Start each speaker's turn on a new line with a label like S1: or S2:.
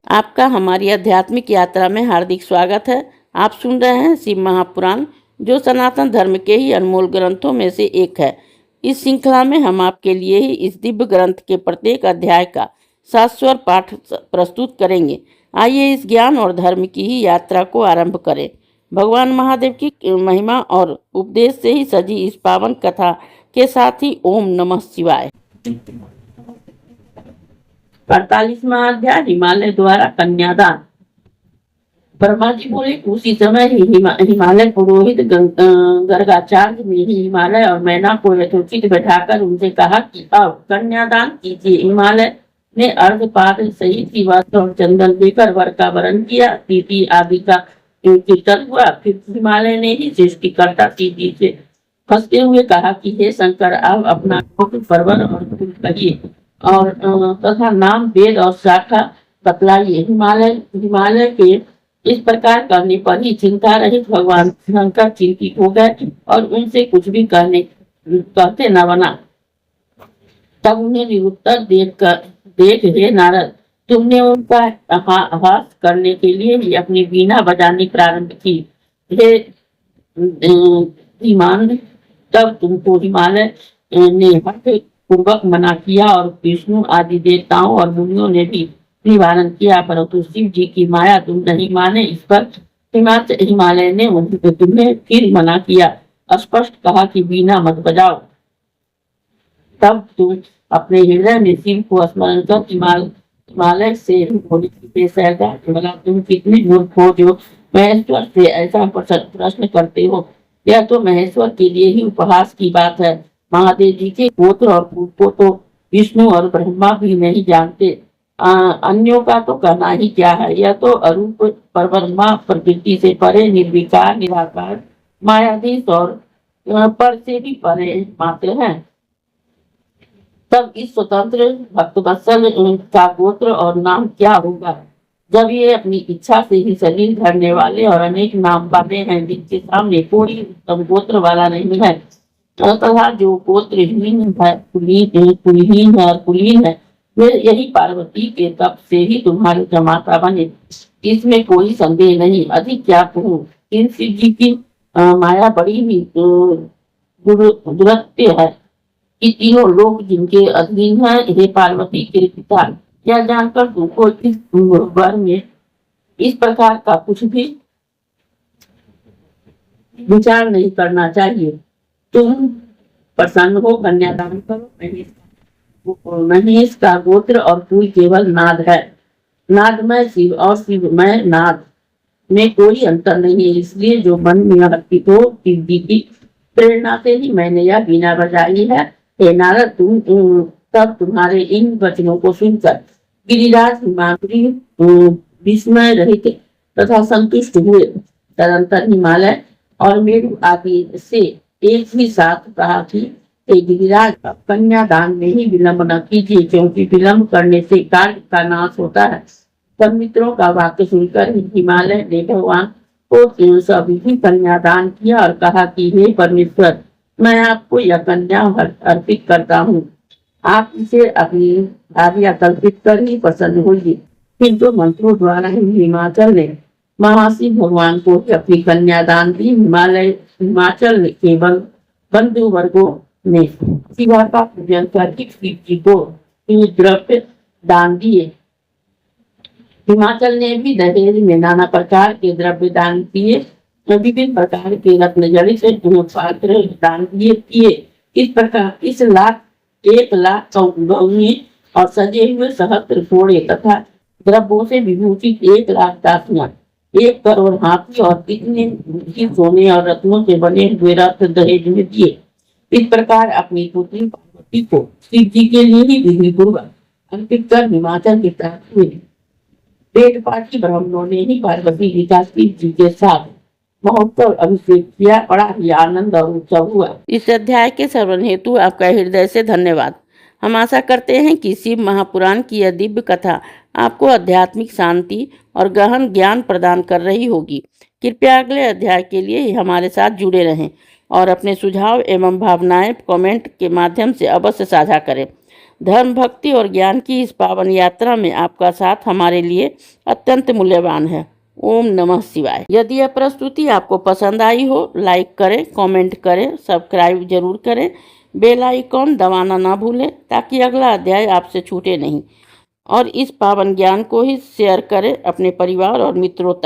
S1: आपका हमारी आध्यात्मिक यात्रा में हार्दिक स्वागत है। आप सुन रहे हैं शिव महापुराण, जो सनातन धर्म के ही अनमोल ग्रंथों में से एक है। इस श्रृंखला में हम आपके लिए ही इस दिव्य ग्रंथ के प्रत्येक अध्याय का शाश्वत पाठ प्रस्तुत करेंगे। आइए इस ज्ञान और धर्म की ही यात्रा को आरंभ करें। भगवान महादेव की महिमा और उपदेश से ही सजी इस पावन कथा के साथ ही ओम नमः शिवाय। 48वां अध्याय हिमालय द्वारा कन्यादान। ब्रह्मा जी बोले, उसी समय ही हिमालय पुरोहित गर्गाचार्य ने ही हिमालय और मैना को यथोचित बैठाकर उनसे कहा कि अब कन्यादान कीजिए। हिमालय ने अर्धपाद सहित ही वस्त्र और चंदन देकर वर का वरण किया। तिथि आदि का कीर्तन हुआ। फिर हिमालय ने ही सृष्टिकर्ता जी से हंसते हुए कहा कि हे शंकर, आप अपना पर्वत और फूल कहिए और तथा नाम, वेद और शाखा बतलाइए। हिमालय के इस प्रकार करने पर ही चिंता रहित भगवान शंकर चिंतित हो गए और उनसे कुछ भी कहते न बना। तब उन्हें निरुत्तर देख हे नारद, तुमने उनका हास करने के लिए ही अपनी वीणा बजानी प्रारंभ की। हे धीमान, तब तुमको हिमालय ने हठ पूर्वक मना किया और विष्णु आदि देवताओं और मुनियों ने भी निवारण किया, परंतु शिव जी की माया तुम नहीं माने। इस पर हिमालय ने तुम्हें फिर मना किया, स्पष्ट कहा कि वीणा मत बजाओ। तब तुम अपने हृदय में शिव को स्मरण कर हिमालय से बोला, तुम कितने मूर्ख हो जो महेश्वर से ऐसा प्रश्न करते हो। यह तो महेश्वर के लिए ही उपहास की बात है। महादेव जी के गोत्र और कुल को तो विष्णु और ब्रह्मा भी नहीं जानते। अन्यों का तो कहना ही क्या है। यह तो अरूप परब्रह्मा प्रकृति से परे, निर्विकार, निराकार, मायाधीश और पर से भी परे मात्र हैं। तब इस स्वतंत्र भक्तवत्सल का गोत्र और नाम क्या होगा, जब ये अपनी इच्छा से ही शरीर धरने वाले और अनेक नाम वाले हैं, जिनके सामने कोई उत्तम गोत्र वाला नहीं है। तथा जो गोत्रहीन है, कुलहीन है और कुलीन है, वे यही पार्वती के तप से ही तुम्हारे जमाता बने। इसमें कोई संदेह नहीं। अधिक क्या कहूँ, इन शिव जी की माया बड़ी ही दुरत्य है कि तीनों लोग जिनके अधीन हैं, हे पार्वती के पिता, यह जानकर तुमको इस वर में इस प्रकार का कुछ भी विचार नहीं करना चाहिए। तुम प्रसन्न हो, कन्यादान करो। महेश का गोत्र और कुल केवल नाद है। नादमय शिव और शिवमय नाद में कोई अंतर नहीं है। इसलिए जो मन में अर्पित हो, शिव जी की प्रेरणा से ही मैंने यह वीणा बजाई है। हे नारद, तब तुम्हारे इन वचनों को सुनकर गिरिराज हिमाद्री विस्मय रहित तथा संतुष्ट हुए। तदंतर हिमालय और मेरु आदि से एक ही साथ कहा कि गिरिराज, कन्यादान में ही विलंब न कीजिए, क्योंकि विलंब करने से कार्य का नाश होता है। तब मित्रों का वाक्य सुनकर हिमालय ने भगवान को सभी कन्यादान किया और कहा कि हे परमेश्वर, मैं आपको यह कन्या अर्पित करता हूँ। आप इसे अपनी भार्या कल्पित कर ही प्रसन्न होइए। किंतु मंत्रों द्वारा ही हिमाचल ने महाशिव भगवान को अपनी कन्यादान दी। हिमाचल के बंधु वर्गों ने शिवा का पूजन कर शिव जी को द्रव्य दान दिए। हिमाचल ने भी दहेज में नाना प्रकार के द्रव्य दान किए। विभिन्न प्रकार के रत्न जड़ित पात्र दान किए। इस प्रकार 1 लाख गौएं और सजे हुए सहस्त्र घोड़े तथा द्रव्यों से विभूषित 1 लाख दासियां, 1 करोड़ हाथी और कितने सोने और रत्नों से बने हुए रथ दहेज में दिए। इस प्रकार अपनी पुत्री पार्वती को शिव जी के लिए ही विधि पूर्वक अंकित कर हिमाचल के प्राप्त हुए। पेट पाठी ब्राह्मणों ने ही पार्वती जी का शिव जी के साथ महोत्सव अभिषेक किया। बड़ा ही आनंद और उत्सव हुआ। इस अध्याय के श्रवण हेतु आपका हृदय से धन्यवाद। हम आशा करते हैं कि शिव महापुराण की यह दिव्य कथा आपको आध्यात्मिक शांति और गहन ज्ञान प्रदान कर रही होगी। कृपया अगले अध्याय के लिए हमारे साथ जुड़े रहें और अपने सुझाव एवं भावनाएं कमेंट के माध्यम से अवश्य साझा करें। धर्म, भक्ति और ज्ञान की इस पावन यात्रा में आपका साथ हमारे लिए अत्यंत मूल्यवान है। ओम नमः शिवाय। यदि यह प्रस्तुति आपको पसंद आई हो, लाइक करें, कमेंट करें, सब्सक्राइब जरूर करें, बेल आइकॉन दबाना ना भूलें ताकि अगला अध्याय आपसे छूटे नहीं। और इस पावन ज्ञान को ही शेयर करें अपने परिवार और मित्रों तक।